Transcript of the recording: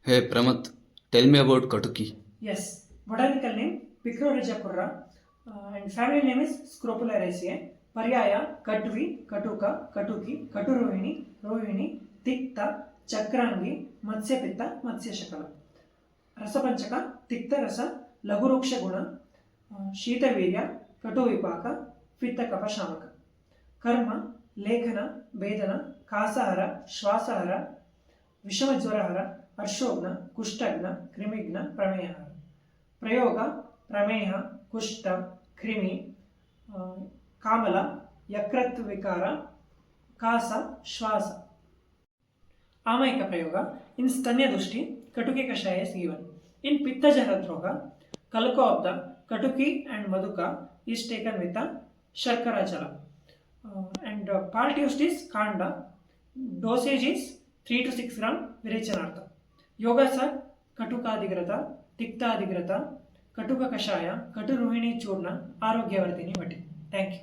Hey Pramath, tell me about Katuki. Yes, botanical name Picroregia purra, and family name is Scrophulariaceae. Paryaya Katvi, Katuka, Katuki, Katurohini, Rohini, Tikta, Chakrangi, Matsyapita, Matsyashakala. ರಸಪಂಚಕ ತಿಕ್ತರಸ ಲಘುರುಕ್ಷ ಗುಣ ಶೀತವೀರ್ಯ ಕಟುವಿಪಾಕ ಪಿತ್ತ ಕಫಶಾಮಕ ಕರ್ಮ ಲೇಖನ ಭೇದನ ಕಾಸಹರ ಶ್ವಾಸಹರ ವಿಷಮಜ್ವರಹರ ಹರ್ಷೋಗ್ನ ಕುಷ್ಠಗ್ನ ಕ್ರಿಮಿಗ್ನ ಪ್ರಮೇಯಹರ ಪ್ರಯೋಗ ಪ್ರಮೇಹ ಕುಷ್ಠ ಕ್ರಿಮಿ ಕಾಮಲ ಯಕೃತ್ ವಿಕಾರ ಕಾಸ ಶ್ವಾಸ ಆಮಯಿಕ ಪ್ರಯೋಗ ಇನ್ ಸ್ತನ್ಯ ದೃಷ್ಟಿ ಕಟುಕಿ ಕಷಾಯ ಸೇವನ್ ಇನ್ ಪಿತ್ತಜರದ್ರೋಗ ಕಲ್ಕೋ ಆಫ್ ದ ಕಟುಕಿ ಅಂಡ್ ಮಧುಕ ಈಸ್ ಟೇಕನ್ ವಿತ್ ಶರ್ಕರಾ ಜಲ ಅಂಡ್ ಪಾರ್ಟ್ ಯೂಸ್ಡ್ ಇಸ್ ಕಾಂಡ ಡೋಸೇಜ್ ಇಸ್ 3 to 6 ಗ್ರಾಮ್ ವಿರೇಚನಾರ್ಥ ಯೋಗ ಸರ್ ಕಟುಕಾಧಿಗ್ರತ ತಿಕ್ತಾಧಿಗ್ರತ ಕಟುಕ ಕಷಾಯ ಕಟುರೋಹಿಣಿ ಚೂರ್ಣ ಆರೋಗ್ಯವರ್ಧಿನಿ ವಟಿ ಥ್ಯಾಂಕ್ ಯು